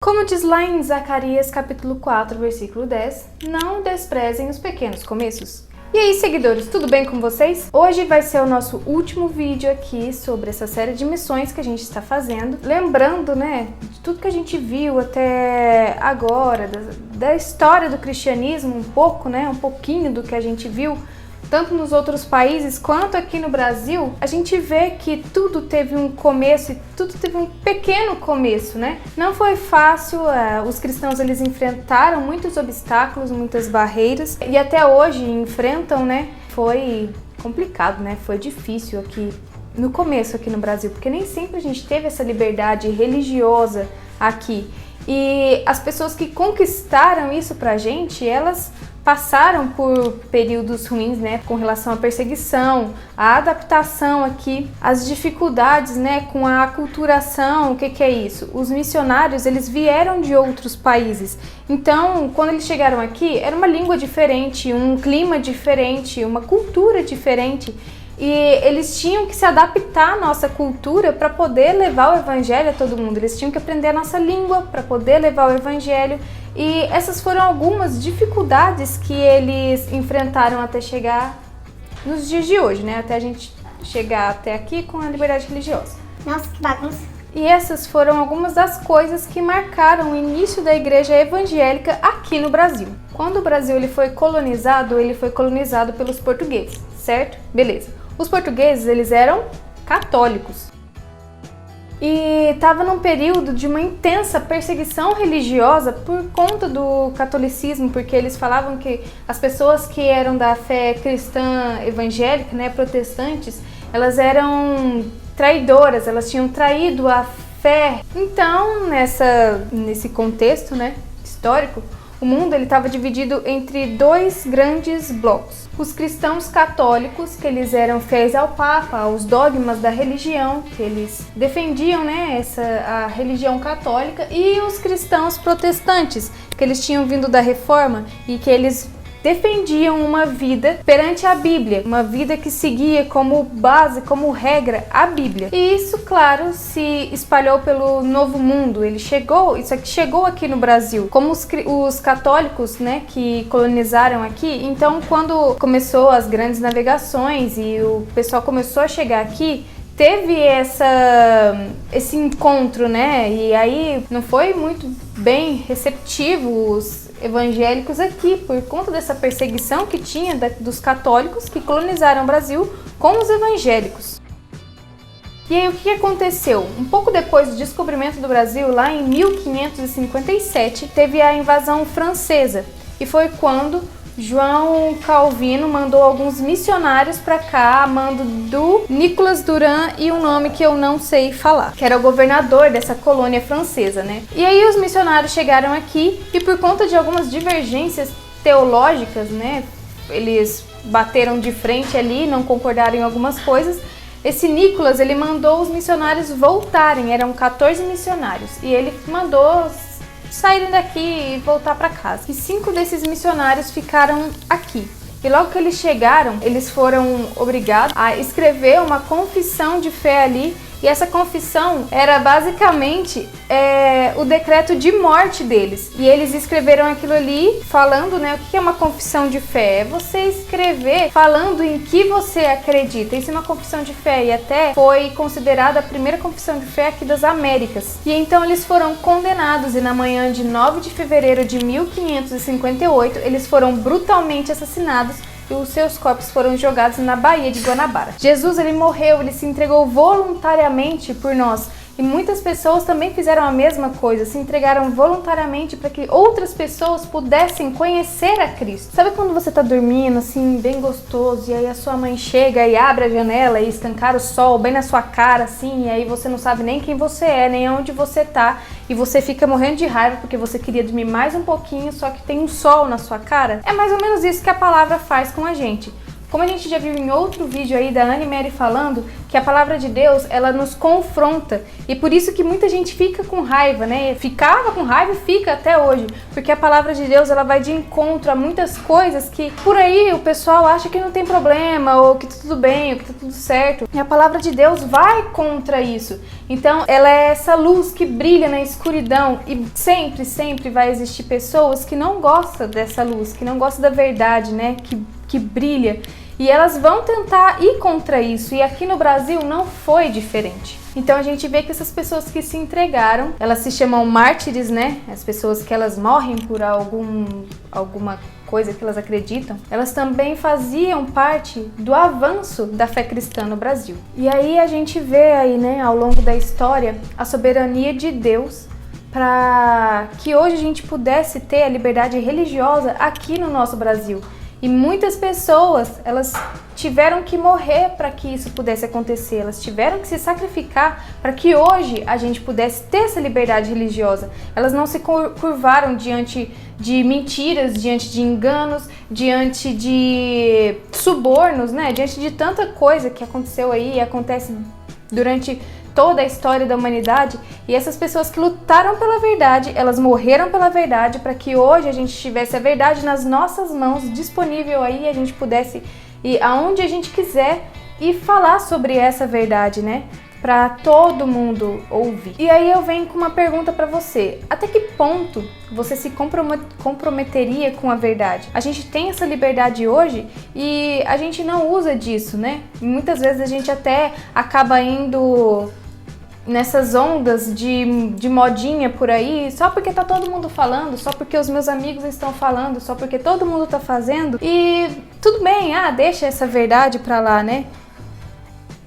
Como diz lá em Zacarias capítulo 4, versículo 10, não desprezem os pequenos começos. E aí, seguidores, tudo bem com vocês? Hoje vai ser o nosso último vídeo aqui sobre essa série de missões que a gente está fazendo. Lembrando, de tudo que a gente viu até agora, da história do cristianismo, um pouquinho do que a gente viu, tanto nos outros países quanto aqui no Brasil, a gente vê que tudo teve um começo e tudo teve um pequeno começo, Não foi fácil, os cristãos eles enfrentaram muitos obstáculos, muitas barreiras e até hoje enfrentam, Foi complicado, Foi difícil aqui no começo aqui no Brasil, porque nem sempre a gente teve essa liberdade religiosa aqui. E as pessoas que conquistaram isso pra gente, elas passaram por períodos ruins, com relação à perseguição, à adaptação aqui, as dificuldades, com a aculturação. O que é isso? Os missionários, eles vieram de outros países. Então, quando eles chegaram aqui, era uma língua diferente, um clima diferente, uma cultura diferente. E eles tinham que se adaptar à nossa cultura para poder levar o evangelho a todo mundo. Eles tinham que aprender a nossa língua para poder levar o evangelho. E essas foram algumas dificuldades que eles enfrentaram até chegar nos dias de hoje, Até a gente chegar até aqui com a liberdade religiosa. Nossa, que bagunça! E essas foram algumas das coisas que marcaram o início da igreja evangélica aqui no Brasil. Quando o Brasil ele foi colonizado pelos portugueses, certo? Beleza. Os portugueses, eles eram católicos. E estava num período de uma intensa perseguição religiosa por conta do catolicismo, porque eles falavam que as pessoas que eram da fé cristã evangélica, protestantes, elas eram traidoras, elas tinham traído a fé. Então, nesse contexto, histórico, o mundo estava dividido entre dois grandes blocos. Os cristãos católicos, que eles eram fiéis ao Papa, aos dogmas da religião, que eles defendiam a religião católica, e os cristãos protestantes, que eles tinham vindo da Reforma e que eles defendiam uma vida perante a Bíblia, uma vida que seguia como base, como regra, a Bíblia. E isso, claro, se espalhou pelo Novo Mundo. Isso aqui chegou aqui no Brasil. Como os católicos, que colonizaram aqui, então quando começou as grandes navegações e o pessoal começou a chegar aqui, teve esse encontro, E aí não foi muito bem receptivo os evangélicos aqui, por conta dessa perseguição que tinha dos católicos que colonizaram o Brasil com os evangélicos. E aí o que aconteceu? Um pouco depois do descobrimento do Brasil, lá em 1557, teve a invasão francesa. E foi quando João Calvino mandou alguns missionários para cá, a mando do Nicolas Duran e um nome que eu não sei falar, que era o governador dessa colônia francesa, E aí os missionários chegaram aqui e por conta de algumas divergências teológicas, eles bateram de frente ali, não concordaram em algumas coisas. Esse Nicolas, ele mandou os missionários voltarem, eram 14 missionários, e ele mandou saírem daqui e voltar para casa. E 5 desses missionários ficaram aqui. E logo que eles chegaram, eles foram obrigados a escrever uma confissão de fé ali. E essa confissão era basicamente o decreto de morte deles. E eles escreveram aquilo ali falando, o que é uma confissão de fé? É você escrever falando em que você acredita. Isso é uma confissão de fé e até foi considerada a primeira confissão de fé aqui das Américas. E então eles foram condenados e na manhã de 9 de fevereiro de 1558 eles foram brutalmente assassinados e os seus corpos foram jogados na Baía de Guanabara. Jesus, ele morreu, ele se entregou voluntariamente por nós. E muitas pessoas também fizeram a mesma coisa, se entregaram voluntariamente para que outras pessoas pudessem conhecer a Cristo. Sabe quando você tá dormindo, assim, bem gostoso, e aí a sua mãe chega e abre a janela e escancara o sol bem na sua cara, assim, e aí você não sabe nem quem você é, nem onde você tá, e você fica morrendo de raiva porque você queria dormir mais um pouquinho, só que tem um sol na sua cara? É mais ou menos isso que a palavra faz com a gente. Como a gente já viu em outro vídeo aí da Anne Mary falando, que a palavra de Deus, ela nos confronta. E por isso que muita gente fica com raiva, né? Ficava com raiva e fica até hoje. Porque a palavra de Deus, ela vai de encontro a muitas coisas que por aí o pessoal acha que não tem problema, ou que tá tudo bem, ou que tá tudo certo. E a palavra de Deus vai contra isso. Então, ela é essa luz que brilha na escuridão. E sempre, sempre vai existir pessoas que não gostam dessa luz, que não gostam da verdade, né? Que brilha, e elas vão tentar ir contra isso, e aqui no Brasil não foi diferente. Então a gente vê que essas pessoas que se entregaram, elas se chamam mártires, né? As pessoas que elas morrem por alguma coisa que elas acreditam, elas também faziam parte do avanço da fé cristã no Brasil. E aí a gente vê aí, né, ao longo da história, a soberania de Deus para que hoje a gente pudesse ter a liberdade religiosa aqui no nosso Brasil. E muitas pessoas, elas tiveram que morrer para que isso pudesse acontecer, elas tiveram que se sacrificar para que hoje a gente pudesse ter essa liberdade religiosa. Elas não se curvaram diante de mentiras, diante de enganos, diante de subornos, né? Diante de tanta coisa que aconteceu aí e acontece durante toda a história da humanidade, e essas pessoas que lutaram pela verdade, elas morreram pela verdade para que hoje a gente tivesse a verdade nas nossas mãos, disponível aí, e a gente pudesse ir aonde a gente quiser e falar sobre essa verdade, né? Para todo mundo ouvir. E aí eu venho com uma pergunta para você: até que ponto você se comprometeria com a verdade? A gente tem essa liberdade hoje e a gente não usa disso, né? E muitas vezes a gente até acaba indo nessas ondas de modinha por aí, só porque tá todo mundo falando, só porque os meus amigos estão falando, só porque todo mundo tá fazendo, e tudo bem, deixa essa verdade pra lá, né?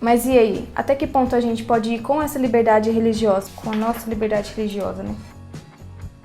Mas e aí? Até que ponto a gente pode ir com essa liberdade religiosa, com a nossa liberdade religiosa, né?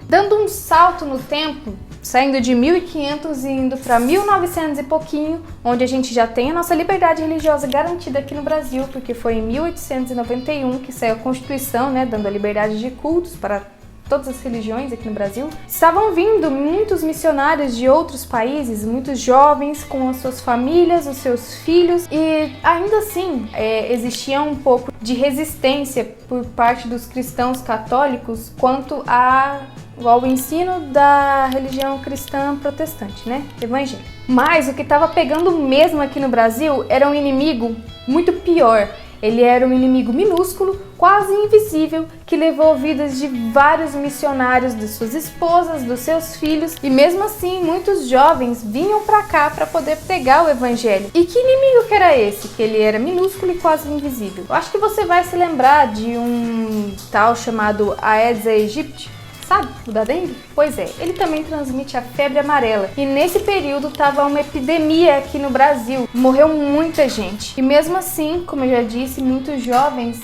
Dando um salto no tempo, saindo de 1500 e indo para 1900 e pouquinho, onde a gente já tem a nossa liberdade religiosa garantida aqui no Brasil, porque foi em 1891 que saiu a Constituição, né, dando a liberdade de cultos para todas as religiões aqui no Brasil. Estavam vindo muitos missionários de outros países, muitos jovens com as suas famílias, os seus filhos, e ainda assim existia um pouco de resistência por parte dos cristãos católicos quanto ao ensino da religião cristã protestante, né? Evangélica. Mas o que estava pegando mesmo aqui no Brasil era um inimigo muito pior. Ele era um inimigo minúsculo, quase invisível, que levou vidas de vários missionários, de suas esposas, dos seus filhos, e mesmo assim muitos jovens vinham para cá para poder pregar o evangelho. E que inimigo que era esse? Que ele era minúsculo e quase invisível. Eu acho que você vai se lembrar de um tal chamado Aedes aegypti. Sabe, o da dengue? Pois é, ele também transmite a febre amarela. E nesse período tava uma epidemia aqui no Brasil. Morreu muita gente. E mesmo assim, como eu já disse, muitos jovens,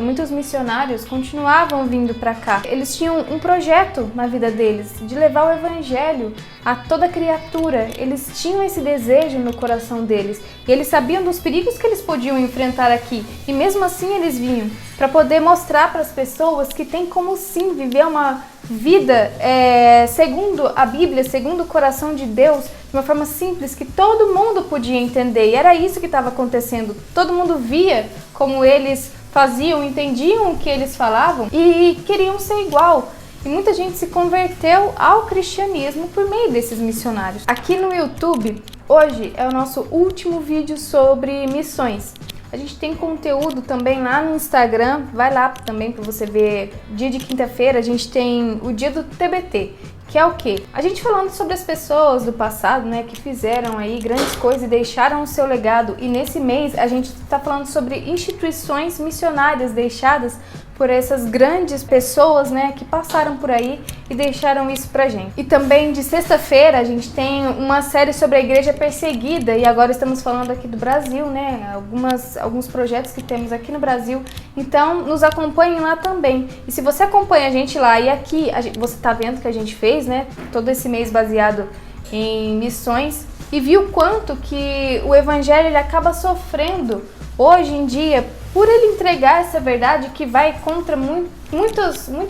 muitos missionários continuavam vindo para cá. Eles tinham um projeto na vida deles de levar o evangelho a toda criatura. Eles tinham esse desejo no coração deles. E eles sabiam dos perigos que eles podiam enfrentar aqui. E mesmo assim eles vinham para poder mostrar para as pessoas que tem como sim viver uma vida segundo a Bíblia, segundo o coração de Deus, de uma forma simples que todo mundo podia entender. E era isso que estava acontecendo. Todo mundo via como eles faziam, entendiam o que eles falavam e queriam ser igual. E muita gente se converteu ao cristianismo por meio desses missionários. Aqui no YouTube, hoje é o nosso último vídeo sobre missões. A gente tem conteúdo também lá no Instagram, vai lá também para você ver. Dia de quinta-feira a gente tem o dia do TBT, que é o quê? A gente falando sobre as pessoas do passado, né, que fizeram aí grandes coisas e deixaram o seu legado. E nesse mês a gente está falando sobre instituições missionárias deixadas por essas grandes pessoas, né, que passaram por aí e deixaram isso pra gente. E também de sexta-feira a gente tem uma série sobre a igreja perseguida, e agora estamos falando aqui do Brasil, né, alguns projetos que temos aqui no Brasil. Então nos acompanhem lá também. E se você acompanha a gente lá e aqui, você tá vendo que a gente fez, né, todo esse mês baseado em missões, e viu quanto que o evangelho ele acaba sofrendo hoje em dia por ele entregar essa verdade que vai contra muito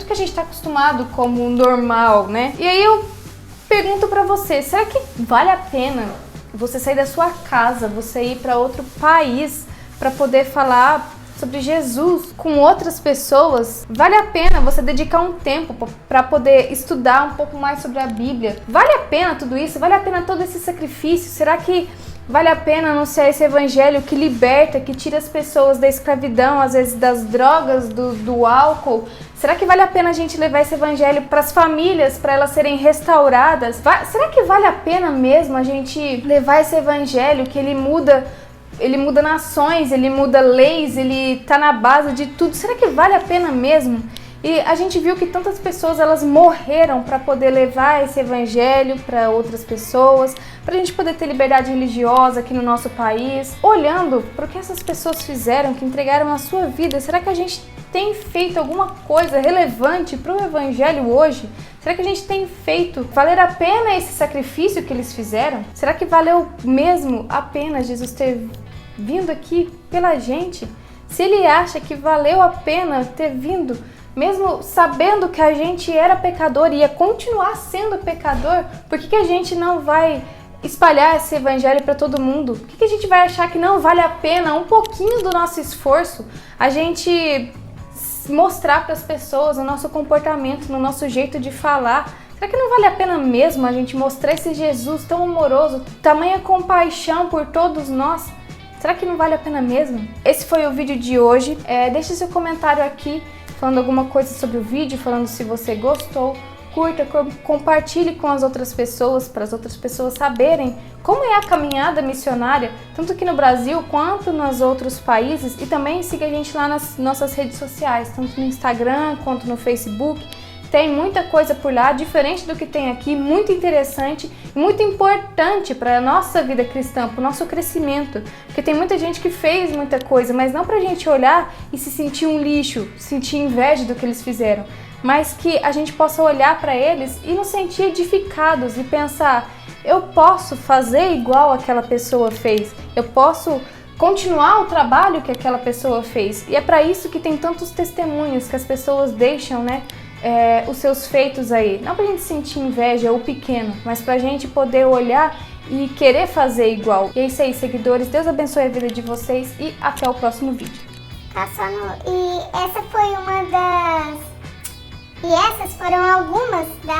que a gente está acostumado como normal, né? E aí eu pergunto pra você, será que vale a pena você sair da sua casa, você ir para outro país para poder falar sobre Jesus com outras pessoas. Vale a pena você dedicar um tempo para poder estudar um pouco mais sobre a Bíblia? Vale a pena tudo isso? Vale a pena todo esse sacrifício? Será que vale a pena anunciar esse evangelho que liberta, que tira as pessoas da escravidão, às vezes das drogas, do álcool? Será que vale a pena a gente levar esse evangelho para as famílias, para elas serem restauradas? Será que vale a pena mesmo a gente levar esse evangelho que ele muda nações, ele muda leis, ele tá na base de tudo? Será que vale a pena mesmo? E a gente viu que tantas pessoas elas morreram para poder levar esse evangelho para outras pessoas, para a gente poder ter liberdade religiosa aqui no nosso país. Olhando para o que essas pessoas fizeram, que entregaram a sua vida, será que a gente tem feito alguma coisa relevante para o evangelho hoje? Será que a gente tem feito valer a pena esse sacrifício que eles fizeram? Será que valeu mesmo a pena Jesus ter vindo aqui pela gente? Se ele acha que valeu a pena ter vindo, mesmo sabendo que a gente era pecador e ia continuar sendo pecador, por que a gente não vai espalhar esse evangelho para todo mundo? Por que a gente vai achar que não vale a pena um pouquinho do nosso esforço a gente mostrar para as pessoas o nosso comportamento, no nosso jeito de falar? Será que não vale a pena mesmo a gente mostrar esse Jesus tão amoroso, tamanha compaixão por todos nós? Será que não vale a pena mesmo? Esse foi o vídeo de hoje. Deixe seu comentário aqui falando alguma coisa sobre o vídeo, falando se você gostou. Curta, compartilhe com as outras pessoas, para as outras pessoas saberem como é a caminhada missionária, tanto aqui no Brasil quanto nos outros países. E também siga a gente lá nas nossas redes sociais, tanto no Instagram quanto no Facebook. Tem muita coisa por lá, diferente do que tem aqui, muito interessante e muito importante para a nossa vida cristã, para o nosso crescimento. Porque tem muita gente que fez muita coisa, mas não para a gente olhar e se sentir um lixo, sentir inveja do que eles fizeram, mas que a gente possa olhar para eles e nos sentir edificados e pensar: eu posso fazer igual aquela pessoa fez, eu posso continuar o trabalho que aquela pessoa fez. E é para isso que tem tantos testemunhos que as pessoas deixam, né? Os seus feitos aí, não pra gente sentir inveja ou pequeno, mas pra gente poder olhar e querer fazer igual. E é isso aí, seguidores, Deus abençoe a vida de vocês e até o próximo vídeo. E essas foram algumas das